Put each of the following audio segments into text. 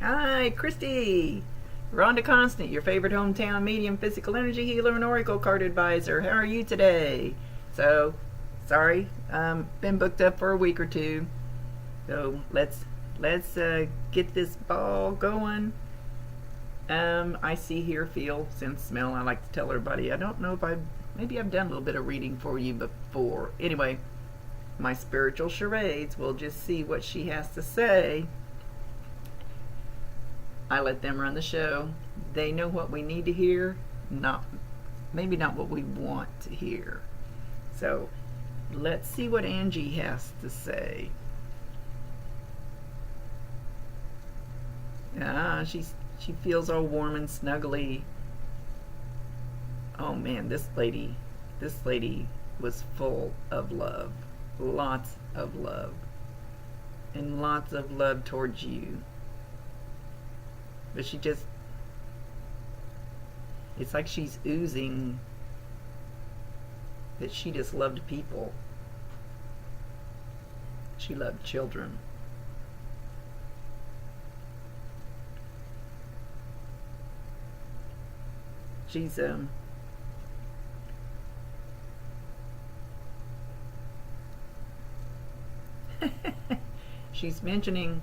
Hi, Kristy. Rhonda Constant, your favorite hometown medium, physical energy healer, and oracle card advisor. How are you today? So, sorry, been booked up for a week or two. So let's get this ball going. I see, hear, feel, sense, smell. I like to tell everybody. I don't know if maybe I've done a little bit of reading for you before. Anyway, my spiritual charades. We'll just see what she has to say. I let them run the show. They know what we need to hear, maybe not what we want to hear. So let's see what Angie has to say. She feels all warm and snuggly. Oh man, this lady was full of love. Lots of love. And lots of love towards you. But it's like she's oozing that she just loved people. She loved children. She's she's mentioning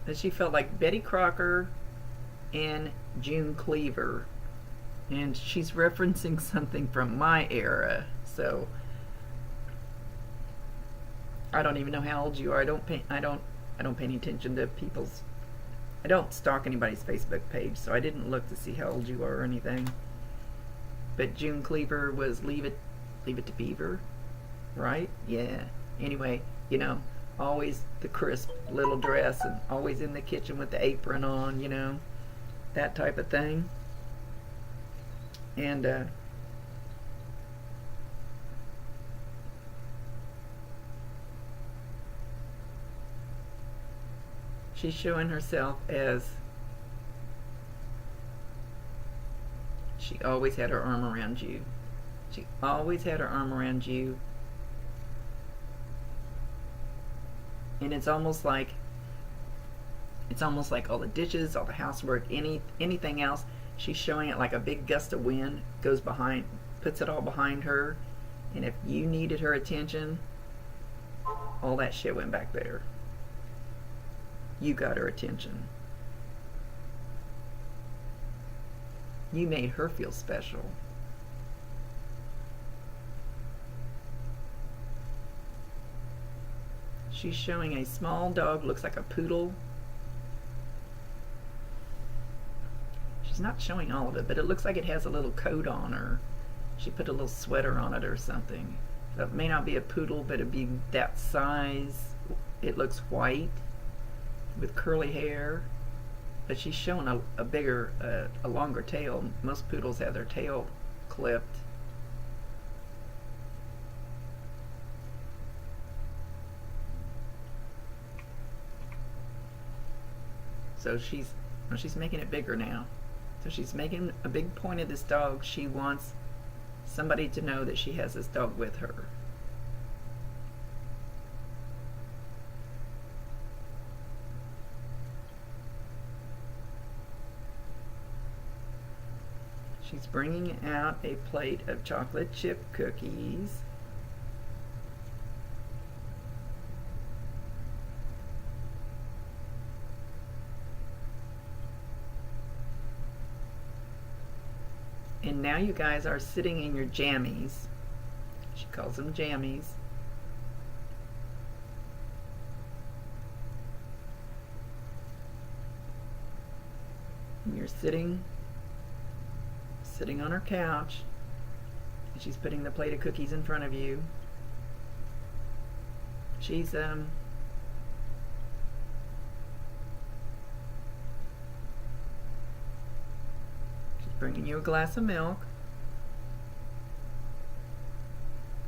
that she felt like Betty Crocker and June Cleaver, and she's referencing something from my era. So I don't even know how old you are. I don't pay any attention to people's. I don't stalk anybody's Facebook page, so I didn't look to see how old you are or anything. But June Cleaver was Leave It to Beaver, right? Yeah. Anyway, always the crisp little dress and always in the kitchen with the apron on, that type of thing. And she's showing herself as she always had her arm around you. She always had her arm around you. And it's almost like all the dishes, all the housework, anything else, she's showing it like a big gust of wind goes behind, puts it all behind her, and if you needed her attention, all that shit went back there. You got her attention. You made her feel special. She's showing a small dog, looks like a poodle. She's not showing all of it, but it looks like it has a little coat on her. She put a little sweater on it or something. So it may not be a poodle, but it'd be that size. It looks white with curly hair, but she's showing a longer tail. Most poodles have their tail clipped. So she's making it bigger now. So she's making a big point of this dog. She wants somebody to know that she has this dog with her. She's bringing out a plate of chocolate chip cookies. And now you guys are sitting in your jammies. She calls them jammies. And you're sitting on her couch, and she's putting the plate of cookies in front of you. She's bringing you a glass of milk.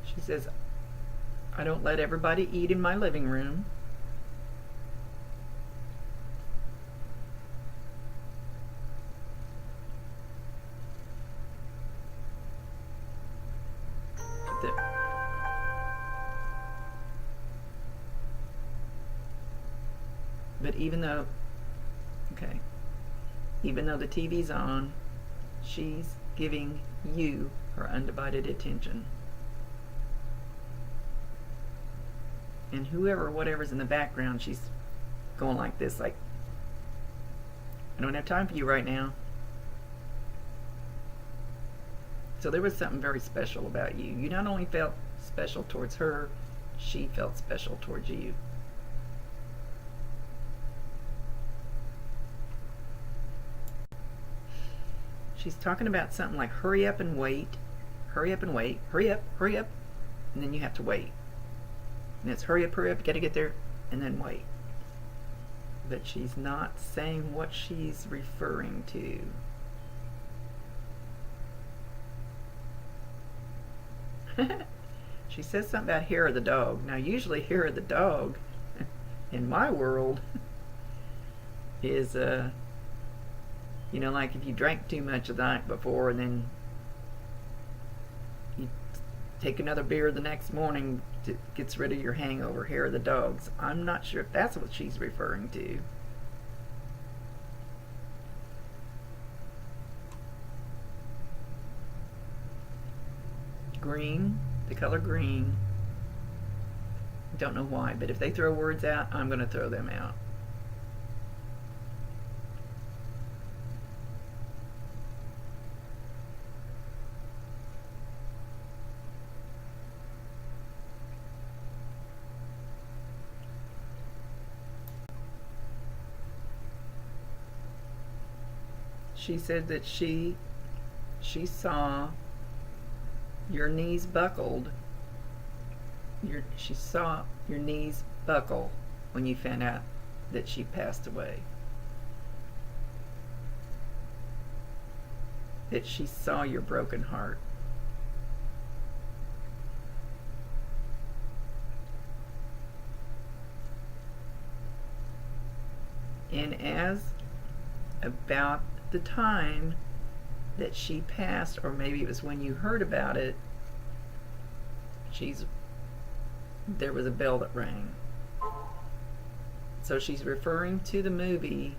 She says, I don't let everybody eat in my living room. But even though, okay, even though the TV's on, she's giving you her undivided attention. And whoever, whatever's in the background, she's going like this, like, I don't have time for you right now. So there was something very special about you. You not only felt special towards her, she felt special towards you. She's talking about something like hurry up and wait, hurry up and wait, hurry up, and then you have to wait. And it's hurry up, you gotta get there, and then wait. But she's not saying what she's referring to. She says something about hair of the dog. Now, usually hair of the dog, in my world, is, you know, like if you drank too much the night before and then you take another beer the next morning, it gets rid of your hangover. Hair of the dogs. I'm not sure if that's what she's referring to. Green, the color green. Don't know why, but if they throw words out, I'm going to throw them out. She said that she saw your knees buckled. She saw your knees buckle when you found out that she passed away. That she saw your broken heart. And as about the time that she passed, or maybe it was when you heard about it, there was a bell that rang. So she's referring to the movie,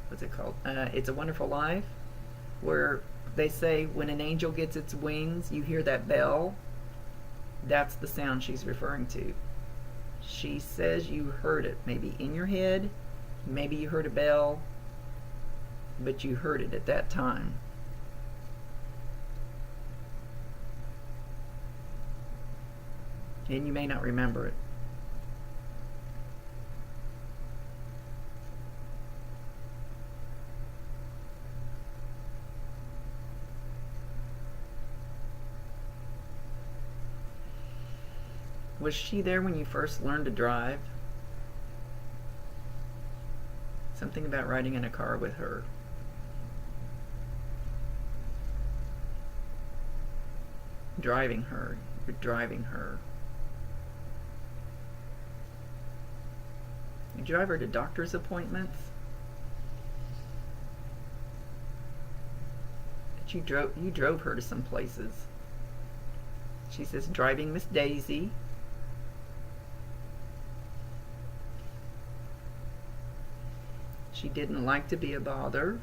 what's it called? It's a Wonderful Life, where they say when an angel gets its wings, you hear that bell. That's the sound she's referring to. She says you heard it, maybe in your head, maybe you heard a bell, but you heard it at that time. And you may not remember it. Was she there when you first learned to drive? Something about riding in a car with her. Driving her. You're driving her. You drive her to doctor's appointments. But you drove her to some places. She says driving Miss Daisy. She didn't like to be a bother.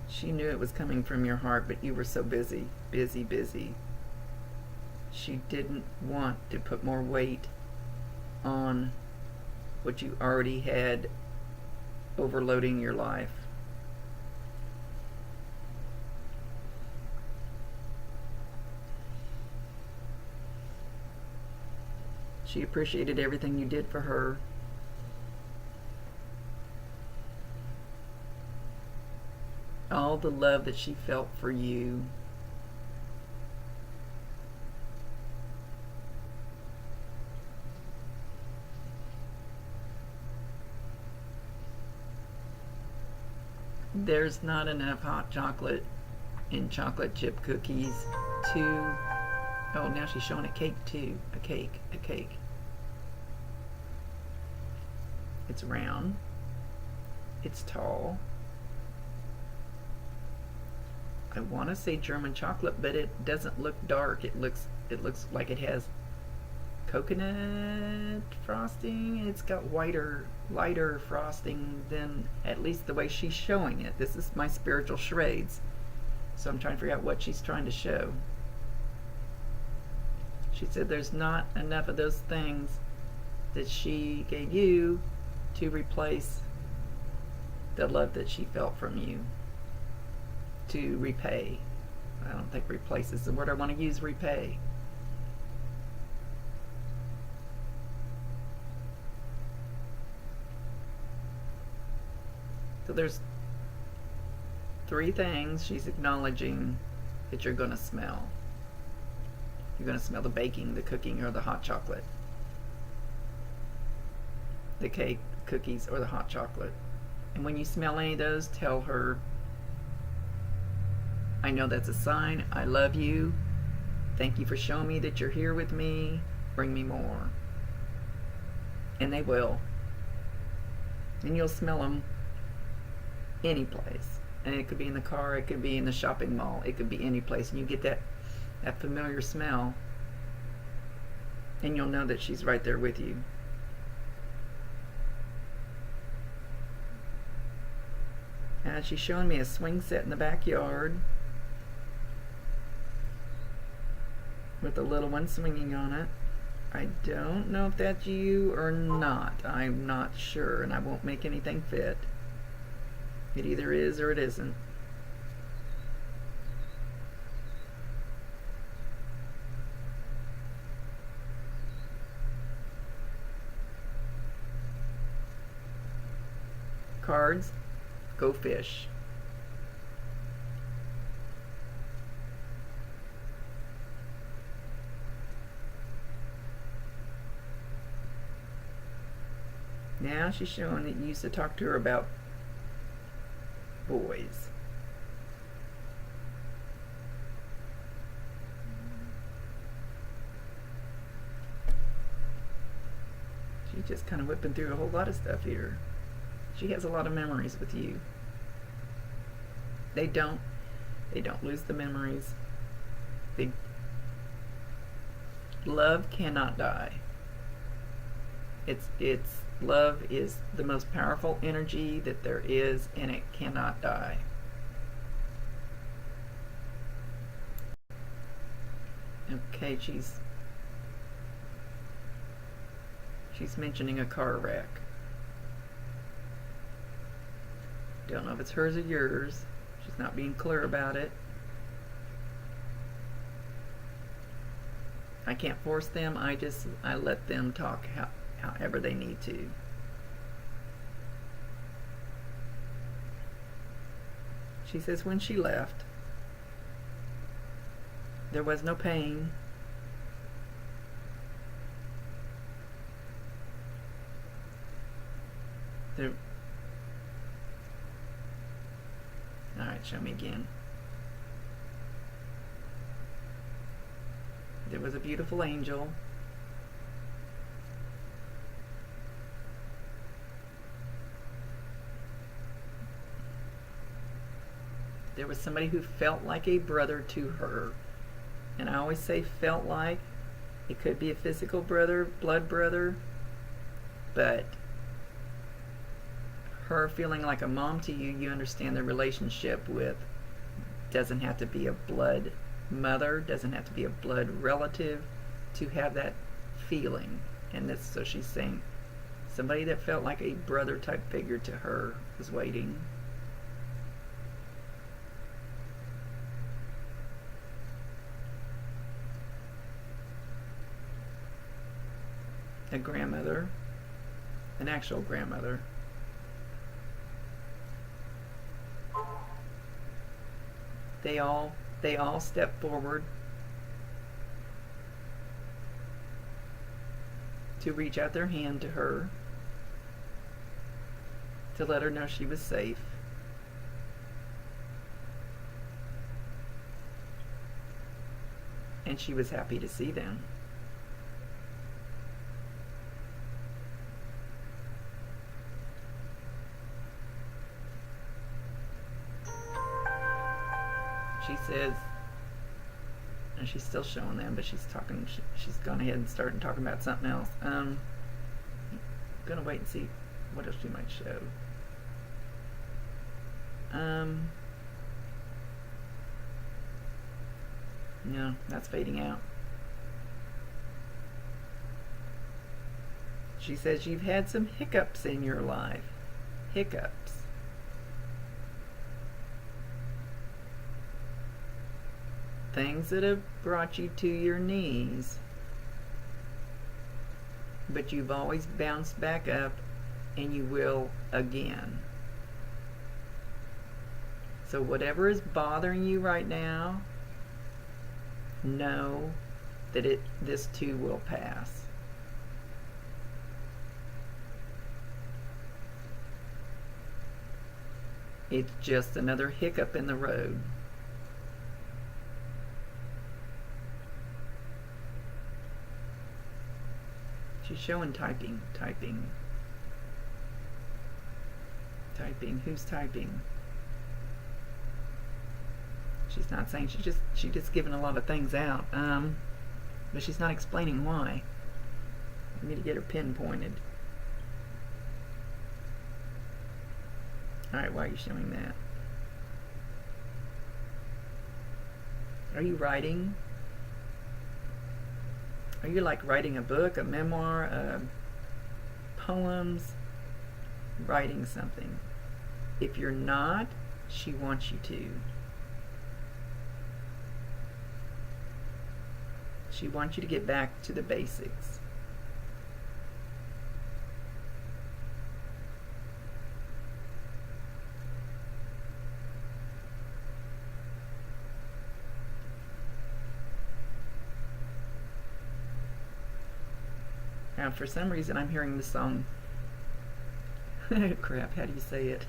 She knew it was coming from your heart, but you were so busy. She didn't want to put more weight on what you already had, overloading your life. She appreciated everything you did for her. All the love that she felt for you. There's not enough hot chocolate and chocolate chip cookies to... Oh, now she's showing a cake too. A cake. It's round. It's tall. I want to say German chocolate, but it doesn't look dark. It looks like it has coconut frosting. It's got lighter frosting than at least the way she's showing it. This is my spiritual charades, so I'm trying to figure out what she's trying to show. She said there's not enough of those things that she gave you to replace the love that she felt from you, to repay. I don't think replace is the word I want to use, repay. So there's 3 things she's acknowledging that you're going to smell. You're going to smell the baking, the cooking, or the hot chocolate. The cake, cookies, or the hot chocolate. And when you smell any of those, tell her, I know that's a sign. I love you. Thank you for showing me that you're here with me. Bring me more. And they will. And you'll smell them any place. And it could be in the car, it could be in the shopping mall, it could be any place. And you get that familiar smell, and you'll know that she's right there with you. And she's showing me a swing set in the backyard with a little one swinging on it. I don't know if that's you or not. I'm not sure, and I won't make anything fit. It either is or it isn't. Cards, go fish. Now she's showing that you used to talk to her about boys. She's just kind of whipping through a whole lot of stuff here. She has a lot of memories with you. They don't lose the memories. Love cannot die. It's love is the most powerful energy that there is, and it cannot die. Okay, she's mentioning a car wreck. Don't know if it's hers or yours. She's not being clear about it. I can't force them. I let them talk however they need to. She says when she left, there was no pain. Alright, show me again. There was a beautiful angel. There was somebody who felt like a brother to her. And I always say felt like. It could be a physical brother, blood brother, but her feeling like a mom to you, you understand the relationship with. Doesn't have to be a blood mother, doesn't have to be a blood relative to have that feeling. And that's, so she's saying somebody that felt like a brother type figure to her was waiting. A grandmother, an actual grandmother. They all step forward to reach out their hand to her, to let her know she was safe. And she was happy to see them. she says, and she's still showing them, but she's gone ahead and started talking about something else. I'm gonna wait and see what else she might show. No, that's fading out. She says you've had some hiccups in your life. Hiccups. Things that have brought you to your knees. But you've always bounced back up, and you will again. So whatever is bothering you right now, know that this too will pass. It's just another hiccup in the road. She's showing typing. Who's typing? She's not saying, she's just giving a lot of things out. But she's not explaining why. I need to get her pinpointed. Alright, why are you showing that? Are you writing? Are you like writing a book, a memoir, poems? Writing something. If you're not, she wants you to. She wants you to get back to the basics. Now, for some reason, I'm hearing the song. Crap, how do you say it?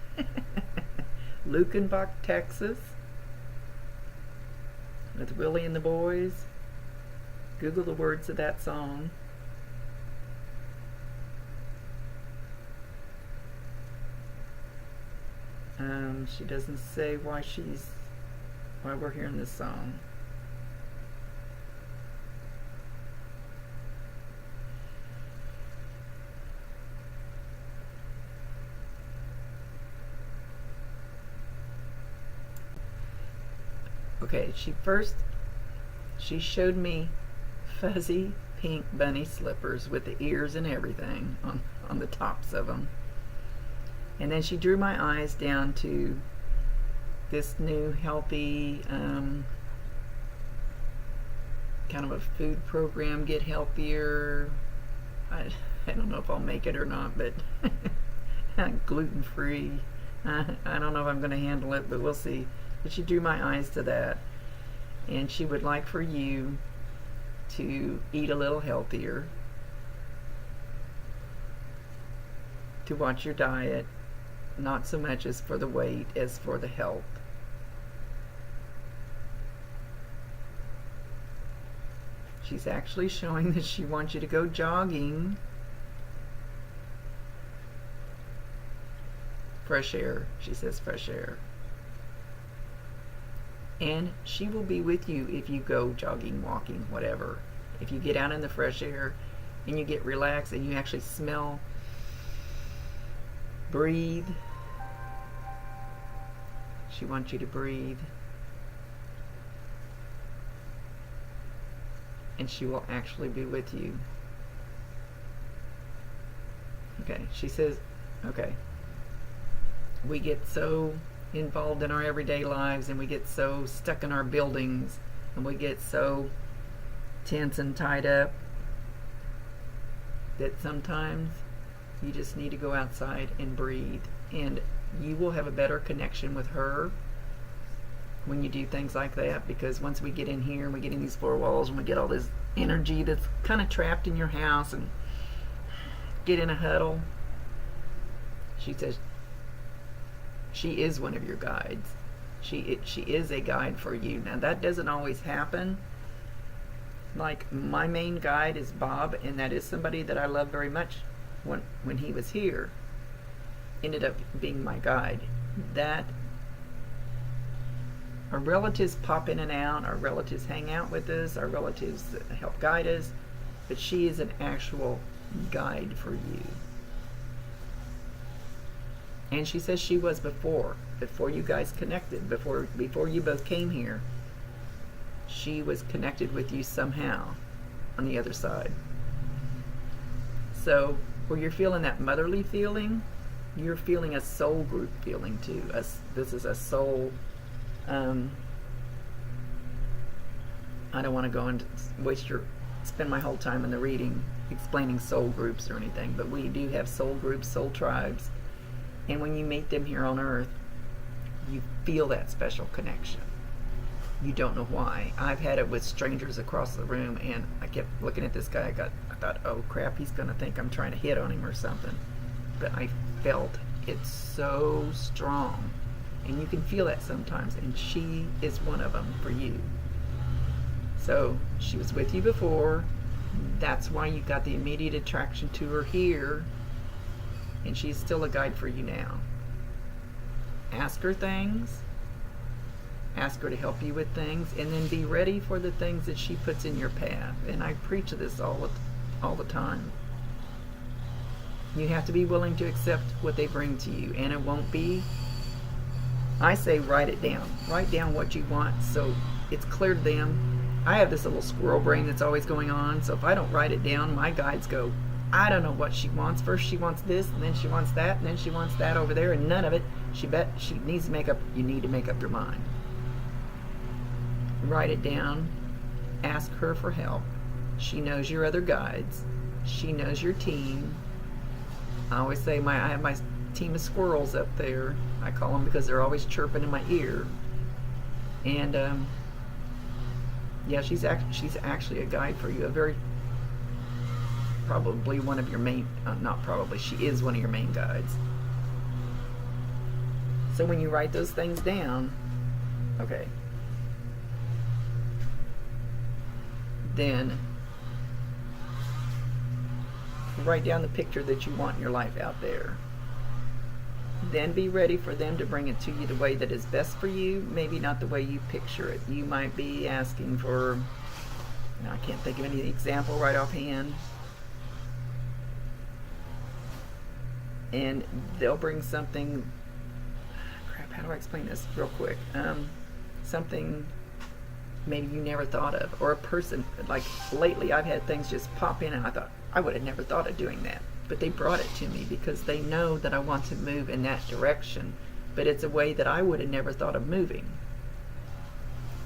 Lukenbach, Texas, with Willie and the Boys. Google the words of that song. She doesn't say why we're hearing this song. Okay, she showed me fuzzy pink bunny slippers with the ears and everything on the tops of them. And then she drew my eyes down to this new healthy kind of a food program, Get Healthier. I don't know if I'll make it or not, but gluten-free. I don't know if I'm going to handle it, but we'll see. But she drew my eyes to that. And she would like for you to eat a little healthier, to watch your diet, not so much as for the weight as for the health. She's actually showing that she wants you to go jogging. Fresh air. She says fresh air. And she will be with you if you go jogging, walking, whatever. If you get out in the fresh air and you get relaxed and you actually smell, breathe. She wants you to breathe. And she will actually be with you. Okay, she says, okay. We get so involved in our everyday lives, and we get so stuck in our buildings, and we get so tense and tied up that sometimes you just need to go outside and breathe, and you will have a better connection with her when you do things like that, because once we get in here and we get in these four walls and we get all this energy that's kind of trapped in your house and get in a huddle, she says she is one of your guides. She is a guide for you. Now that doesn't always happen. Like my main guide is Bob, and that is somebody that I love very much. When he was here, ended up being my guide. That Our relatives pop in and out. Our relatives hang out with us. Our relatives help guide us. But she is an actual guide for you. And she says she was before you guys connected, before you both came here. She was connected with you somehow on the other side. So where you're feeling that motherly feeling, you're feeling a soul group feeling too. This is a soul. I don't want to go and spend my whole time in the reading explaining soul groups or anything, but we do have soul groups, soul tribes, and when you meet them here on Earth, you feel that special connection. You don't know why. I've had it with strangers across the room, and I kept looking at this guy. I thought, oh crap, he's going to think I'm trying to hit on him or something. But I felt it so strong. And you can feel that sometimes, and she is one of them for you. So she was with you before. That's why you got the immediate attraction to her here. And she's still a guide for you now. Ask her things. Ask her to help you with things, and then be ready for the things that she puts in your path. And I preach this all the time. You have to be willing to accept what they bring to you, and it won't be. I say write it down. Write down what you want so it's clear to them. I have this little squirrel brain that's always going on, so if I don't write it down, my guides go, I don't know what she wants. First she wants this, and then she wants that, and then she wants that over there, and none of it. She needs to make up. You need to make up your mind. Write it down. Ask her for help. She knows your other guides. She knows your team. I always say I have my team of squirrels up there. I call them because they're always chirping in my ear. And yeah, she's actually a guide for you. Probably one of your main. Not probably. She is one of your main guides. So when you write those things down, okay. Then write down the picture that you want in your life out there. Then be ready for them to bring it to you the way that is best for you, maybe not the way you picture it. You might be asking for, I can't think of any example right offhand, and they'll bring something, crap, how do I explain this real quick? Something maybe you never thought of, or a person. Like lately I've had things just pop in and I thought I would have never thought of doing that, but they brought it to me because they know that I want to move in that direction, but it's a way that I would have never thought of moving,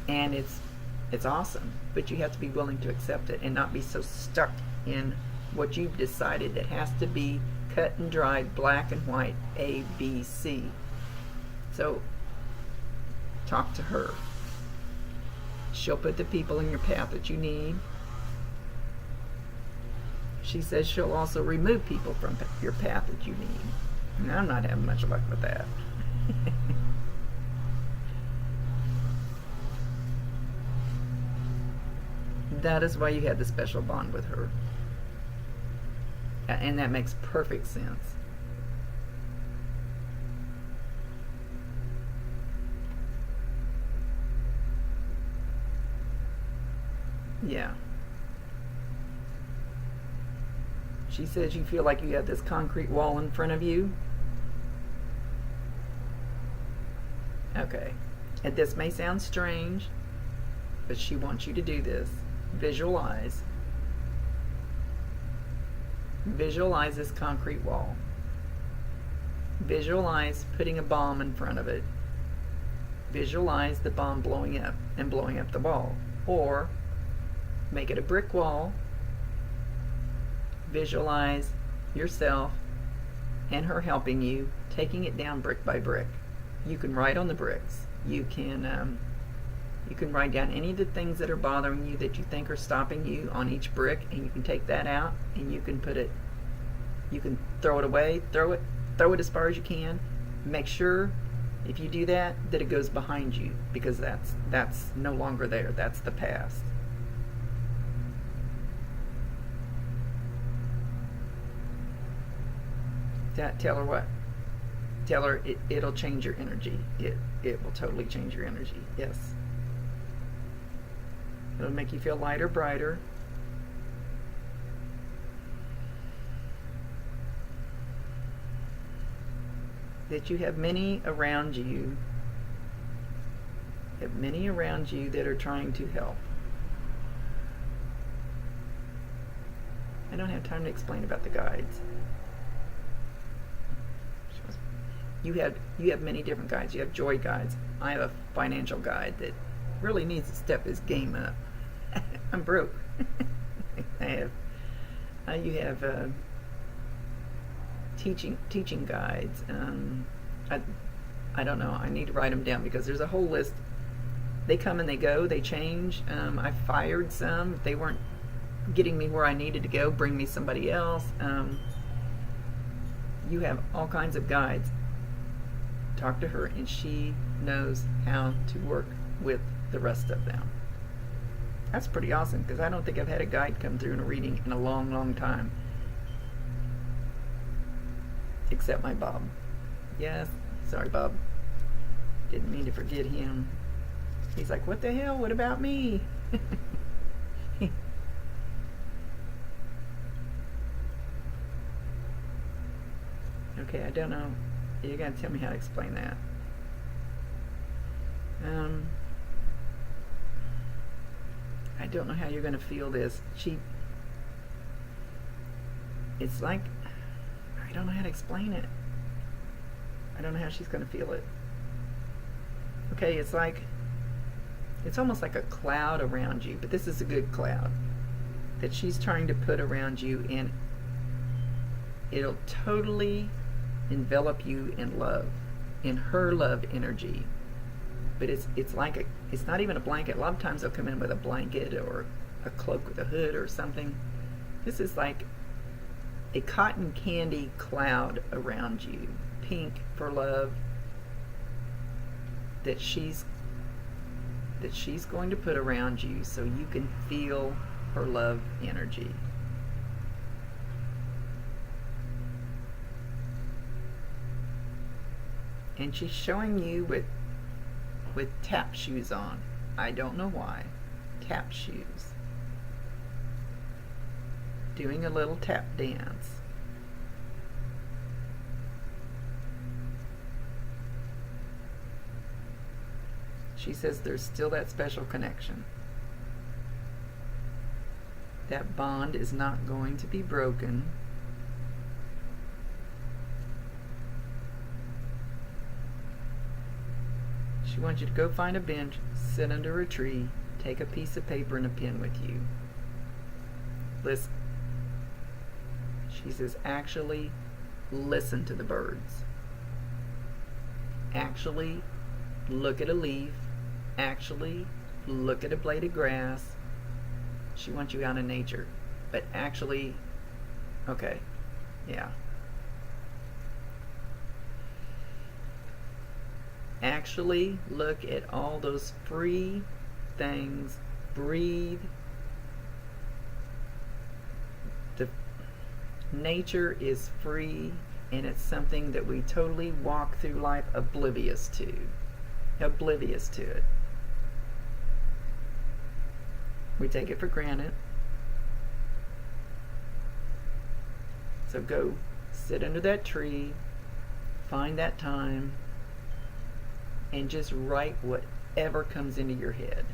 and it's awesome. But you have to be willing to accept it and not be so stuck in what you've decided. It has to be cut and dried, black and white, A, B, C. So talk to her. She'll put the people in your path that you need. She says she'll also remove people from your path that you need. And I'm not having much luck with that. That is why you had the special bond with her. And that makes perfect sense. Yeah. She says you feel like you have this concrete wall in front of you. Okay. And this may sound strange, but she wants you to do this. Visualize. Visualize this concrete wall. Visualize putting a bomb in front of it. Visualize the bomb blowing up and blowing up the wall. Or make it a brick wall. Visualize yourself and her helping you, taking it down brick by brick. You can write on the bricks. You can write down any of the things that are bothering you that you think are stopping you on each brick, and you can take that out and you can put it. You can throw it away. Throw it as far as you can. Make sure if you do that it goes behind you, because that's no longer there. That's the past. Tell her what? Tell her it'll change your energy. It will totally change your energy. Yes. It'll make you feel lighter, brighter. That you have many around you. Have many around you that are trying to help. I don't have time to explain about the guides. You have many different guides. You have joy guides. I have a financial guide that really needs to step his game up. I'm broke. You have teaching guides. I don't know. I need to write them down because there's a whole list. They come and they go. They change. I fired some. If they weren't getting me where I needed to go, bring me somebody else. You have all kinds of guides. Talk to her, and she knows how to work with the rest of them. That's pretty awesome because I don't think I've had a guide come through in a reading in a long, long time. Except my Bob. Yes, sorry, Bob. Didn't mean to forget him. He's like, what the hell? What about me? Okay, I don't know. You gotta tell me how to explain that. I don't know how you're gonna feel this. It's like, I don't know how to explain it. I don't know how she's gonna feel it. Okay, it's almost like a cloud around you, but this is a good cloud that she's trying to put around you, and it'll totally envelop you in love, in her love energy. But it's not even a blanket. A lot of times they'll come in with a blanket or a cloak with a hood or something. This is like a cotton candy cloud around you, pink for love, that she's going to put around you so you can feel her love energy. And she's showing you with tap shoes on. I don't know why. Tap shoes. Doing a little tap dance. She says there's still that special connection. That bond is not going to be broken. She wants you to go find a bench, sit under a tree, take a piece of paper and a pen with you. Listen. She says, actually listen to the birds. Actually look at a leaf. Actually look at a blade of grass. She wants you out in nature. But actually, okay, yeah. Actually look at all those free things. Breathe. Nature is free, and it's something that we totally walk through life oblivious to. Oblivious to it. We take it for granted. So go sit under that tree, find that time, and just write whatever comes into your head.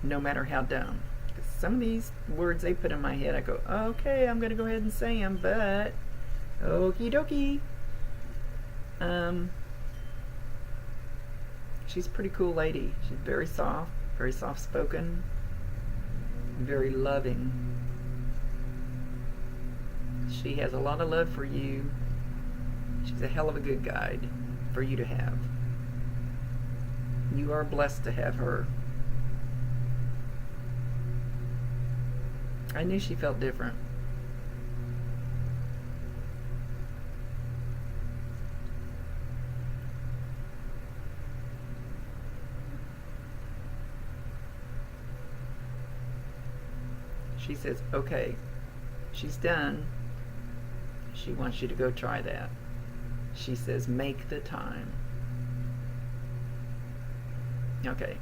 No matter how dumb. Some of these words they put in my head, I go, okay, I'm going to go ahead and say them, but okie dokie. She's a pretty cool lady. She's very soft spoken, very loving. She has a lot of love for you. She's a hell of a good guide for you to have. You are blessed to have her. I knew she felt different. She says, okay. she's done, she wants you to go try that. She says, make the time. Okay.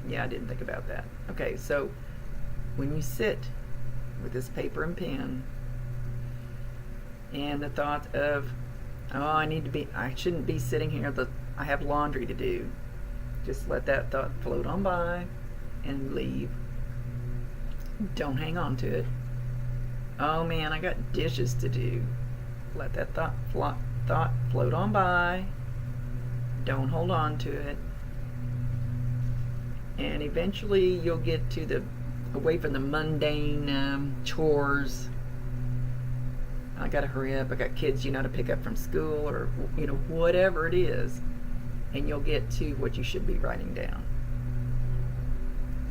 Yeah, I didn't think about that. Okay, so when you sit with this paper and pen and the thought of, oh, I shouldn't be sitting here, I have laundry to do. Just let that thought float on by and leave. Don't hang on to it. Oh man, I got dishes to do. Let that thought float on by. Don't hold on to it. And eventually you'll get away from the mundane chores. I gotta hurry up. I got kids, to pick up from school, or whatever it is, and you'll get to what you should be writing down.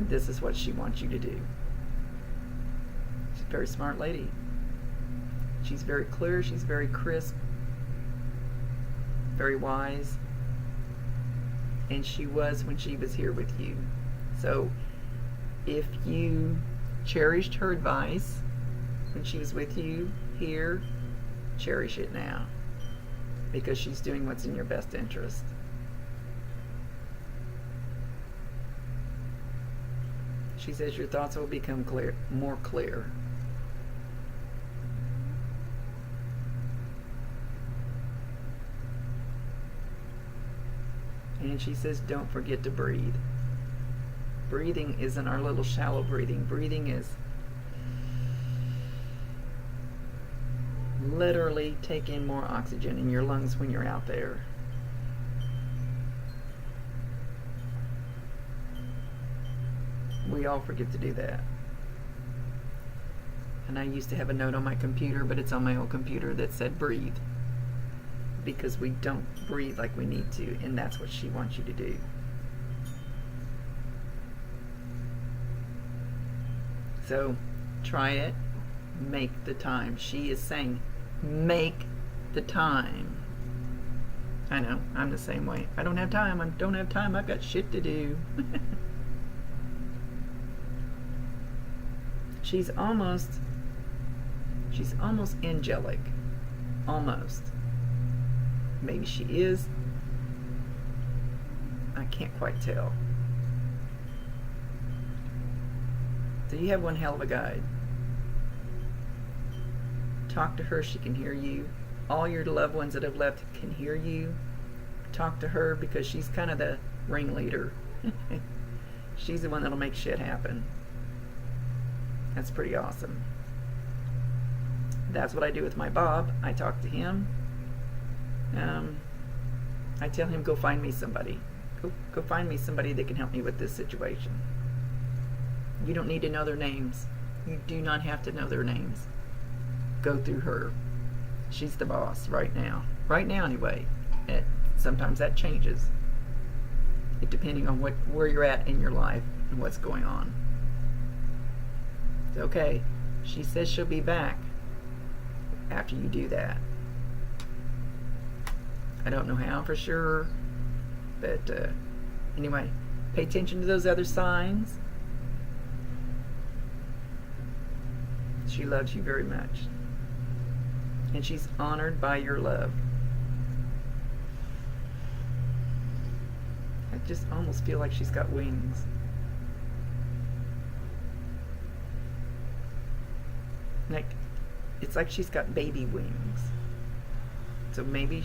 This is what she wants you to do. She's a very smart lady. She's very clear. She's very crisp. Very wise. And she was when she was here with you. So if you cherished her advice when she was with you here, cherish it now, because she's doing what's in your best interest. She says your thoughts will become more clear. And she says, don't forget to breathe. Breathing isn't our little shallow breathing. Breathing is literally take in more oxygen in your lungs when you're out there. We all forget to do that. And I used to have a note on my computer, but it's on my old computer, that said breathe. Because we don't breathe like we need to, and that's what she wants you to do. So try it. Make the time. She is saying, make the time. I know, I'm the same way. I don't have time. I've got shit to do. She's almost angelic. Almost. Maybe she is. I can't quite tell. So you have one hell of a guide. Talk to her. She can hear you. All your loved ones that have left can hear you. Talk to her, because she's kind of the ringleader. She's the one that'll make shit happen. That's pretty awesome. That's what I do with my Bob. I talk to him. I tell him, go find me somebody. Go find me somebody that can help me with this situation. You don't need to know their names. You do not have to know their names. Go through her. She's the boss right now. Right now, anyway. Sometimes that changes, depending on where you're at in your life and what's going on. It's okay. She says she'll be back after you do that. I don't know how for sure, but anyway, pay attention to those other signs. She loves you very much, and she's honored by your love. I just almost feel like she's got wings. Like, it's like she's got baby wings. So maybe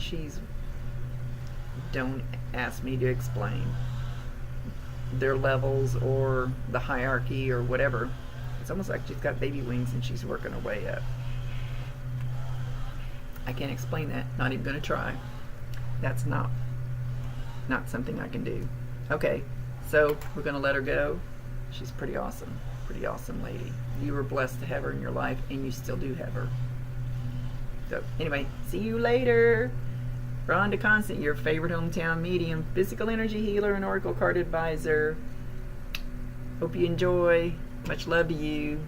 don't ask me to explain their levels or the hierarchy or whatever. It's almost like she's got baby wings and she's working her way up. I can't explain that. Not even going to try. That's not something I can do. Okay, so we're going to let her go. She's pretty awesome. Pretty awesome lady. You were blessed to have her in your life, and you still do have her. So anyway, see you later. Rhonda Constant, your favorite hometown medium, physical energy healer, and oracle card advisor. Hope you enjoy. Much love to you.